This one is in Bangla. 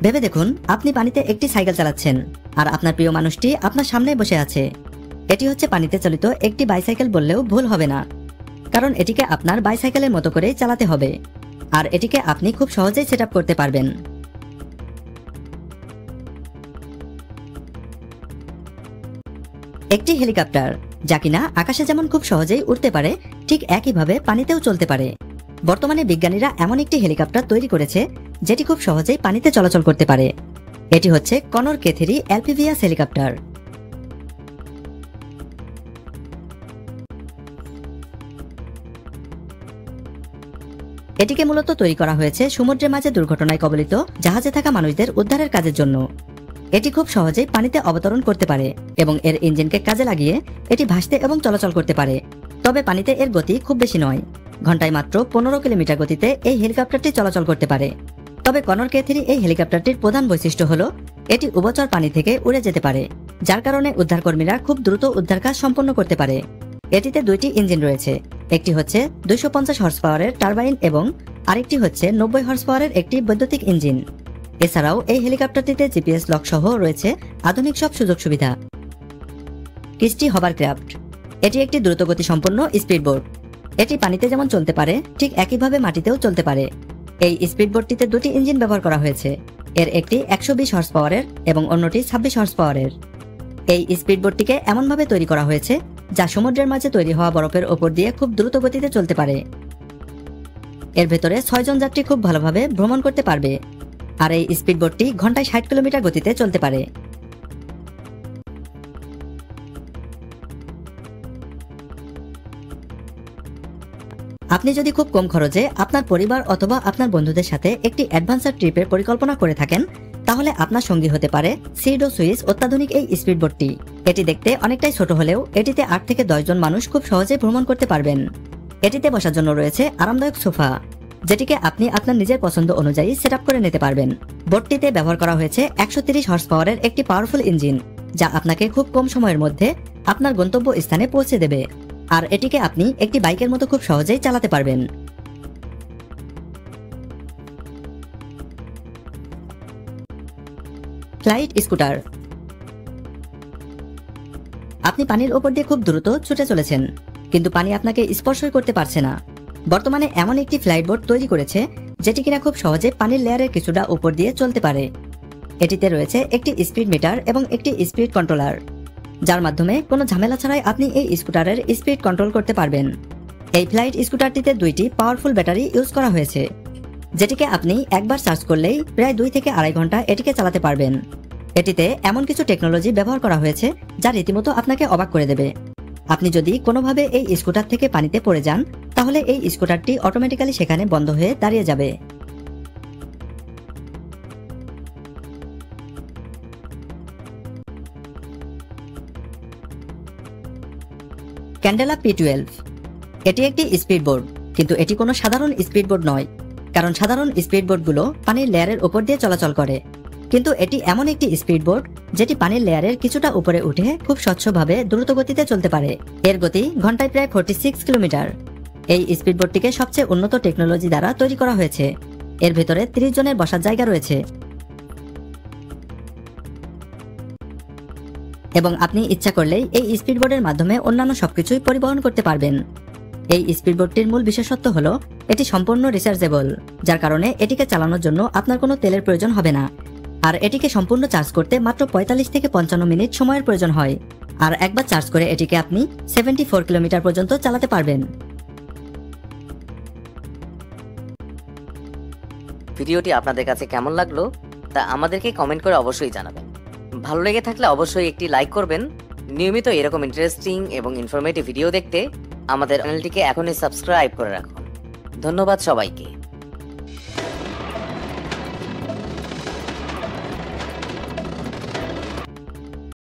ভেবে দেখুন আপনি পানিতে একটি সাইকেল চালাচ্ছেন আর আপনার প্রিয় মানুষটি আপনার সামনে বসে আছে। এটি হচ্ছে পানিতে চালিত একটি বাইসাইকেল বললেও ভুল হবে না, কারণ এটিকে আপনার বাইসাইকেলের মতো করেই চালাতে হবে আর এটিকে আপনি খুব সহজেই সেটআপ করতে পারবেন। একটি হেলিকপ্টার যা কিনা আকাশে যেমন খুব সহজেই উড়তে পারে, ঠিক একইভাবে পানিতেও চলতে পারে। বর্তমানে বিজ্ঞানীরা এমন একটি হেলিকপ্টার তৈরি করেছে যেটি খুব সহজেই পানিতে চলাচল করতে পারে। এটি হচ্ছে কনর K3 LPVS হেলিকপ্টার। এটিকে মূলত তৈরি করা হয়েছে সমুদ্রের মাঝে দুর্ঘটনায় কবলিত জাহাজে থাকা মানুষদের উদ্ধারের কাজের জন্য। এটি খুব সহজেই পানিতে অবতরণ করতে পারে এবং এর ইঞ্জিনকে কাজে লাগিয়ে এটি ভাসতে এবং চলাচল করতে পারে। তবে পানিতে এর গতি খুব বেশি নয়, ঘন্টায় মাত্র 15 কিলোমিটার গতিতে এই হেলিকপ্টারটি চলাচল করতে পারে। তবে কনর K3 এই হেলিকপ্টারটির প্রধান বৈশিষ্ট্য হলো এটি উভচর পানি থেকে উড়ে যেতে পারে, যার কারণে উদ্ধারকর্মীরা খুব দ্রুত উদ্ধার কাজ সম্পন্ন করতে পারে। এটিতে দুইটি ইঞ্জিন রয়েছে, একটি হচ্ছে 250 হর্স পাওয়ারের টারবাইন এবং আরেকটি হচ্ছে 90 হর্স পাওয়ারের একটি বৈদ্যুতিক ইঞ্জিন। এছাড়াও এই হেলিকপ্টারটিতে জিপিএস লক সহ রয়েছে আধুনিক সব সুযোগ সুবিধা। ক্রিস্টি হভারক্রাফট এটি একটি দ্রুতগতি সম্পন্ন স্পিডবোট। এটি পানিতে যেমন চলতে পারে ঠিক একইভাবে মাটিতেও চলতে পারে। এই স্পিডবোটটিতে দুটি ইঞ্জিন ব্যবহার করা হয়েছে, এর একটি 120 হর্স পাওয়ারের এবং অন্যটি 26 হর্স পাওয়ারের। এই স্পিডবোটটিকে এমনভাবে তৈরি করা হয়েছে যা সমুদ্রের মাঝে তৈরি হওয়া বরফের ওপর দিয়ে খুব দ্রুত গতিতে চলতে পারে। এর ভেতরে 6 জন যাত্রী খুব ভালোভাবে ভ্রমণ করতে পারবে আর এই স্পিডবোটটি ঘন্টায় 60 কিলোমিটার গতিতে চলতে পারে। আপনি যদি খুব কম খরচে আপনার পরিবার অথবা আপনার বন্ধুদের সাথে একটি অ্যাডভেঞ্চার ট্রিপের পরিকল্পনা করে থাকেন, তাহলে আপনার সঙ্গী হতে পারে সিডো সুইস অত্যাধুনিক এই স্পিডবোটটি। এটি দেখতে অনেকটাই ছোট হলেও এটিতে 8 থেকে 10 জন মানুষ খুব সহজে ভ্রমণ করতে পারবেন। এটিতে বসার জন্য রয়েছে আরামদায়ক সোফা, যেটিকে আপনি আপনার নিজের পছন্দ অনুযায়ী সেটআপ করে নিতে পারবেন। বোটটিতে ব্যবহার করা হয়েছে 130 হর্স পাওয়ারের একটি পাওয়ারফুল ইঞ্জিন, যা আপনাকে খুব কম সময়ের মধ্যে আপনার গন্তব্য স্থানে পৌঁছে দেবে আর এটিকে আপনি একটি বাইকের মতো খুব সহজেই চালাতে পারবেন। Flight scooter. আপনি পানির ওপর দিয়ে খুব দ্রুত ছুটে চলেছেন, কিন্তু পানি আপনাকে স্পর্শই করতে পারছে না। বর্তমানে এমন একটি ফ্লাইট বোট তৈরি করেছে যেটি কিনা খুব সহজে পানির লেয়ারের কিছুটা উপর দিয়ে চলতে পারে। এটিতে রয়েছে একটি স্পিড মিটার এবং একটি স্পিড কন্ট্রোলার, যার মাধ্যমে কোনো ঝামেলা ছাড়াই আপনি এই স্কুটারের স্পিড কন্ট্রোল করতে পারবেন। এই ফ্লাইট স্কুটারটিতে দুইটি পাওয়ারফুল ব্যাটারি ইউজ করা হয়েছে, যেটিকে আপনি একবার চার্জ করলেই প্রায় 2 থেকে আড়াই ঘন্টা এটিকে চালাতে পারবেন। এটিতে এমন কিছু টেকনোলজি ব্যবহার করা হয়েছে যা রীতিমতো আপনাকে অবাক করে দেবে। আপনি যদি কোনোভাবে এই স্কুটার থেকে পানিতে পড়ে যান, তাহলে এই স্কুটারটি অটোমেটিক্যালি সেখানে বন্ধ হয়ে দাঁড়িয়ে যাবে। ক্যান্ডেলা P12 এটি একটি স্পিডবোট, কিন্তু এটি কোনো সাধারণ স্পিডবোট নয়, কারণ সাধারণ স্পিডবোটগুলো পানির লেয়ারের উপর দিয়ে চলাচল করে, কিন্তু এটি এমন একটি স্পিডবোট যেটি পানির লেয়ারের কিছুটা উপরে উঠে খুব স্বচ্ছভাবে দ্রুত গতিতে চলতে পারে। এর গতি ঘন্টায় প্রায় 46 কিলোমিটার। এই স্পিডবোটটিকে সবচেয়ে উন্নত টেকনোলজি দ্বারা তৈরি করা হয়েছে। এর ভেতরে 30 জনের বসার জায়গা রয়েছে এবং আপনি ইচ্ছা করলেই এই স্পিডবোটের মাধ্যমে অন্যান্য সবকিছুই পরিবহন করতে পারবেন। এই স্পিডবোটটির মূল বিশেষত্ব হলো এটি সম্পূর্ণ রিচার্জেবল, যার কারণে এটিকে চালানোর জন্য আপনার কোনো তেলের প্রয়োজন হবে না আর এটিকে সম্পূর্ণ চার্জ করতে মাত্র 45 থেকে 55 মিনিট সময়ের প্রয়োজন হয় আর একবার চার্জ করে এটিকে আপনি 74 কিলোমিটার পর্যন্ত চালাতে পারবেন। ভিডিওটি আপনাদের কাছে কেমন লাগলো তা আমাদেরকে কমেন্ট করে অবশ্যই জানাবেন। ভালো লেগে থাকলে অবশ্যই একটি লাইক করবেন। নিয়মিত এরকম ইন্টারেস্টিং এবং ইনফরমেটিভ ভিডিও দেখতে আমাদের চ্যানেলটিকে এখনই সাবস্ক্রাইব করে রাখুন। ধন্যবাদ সবাইকে।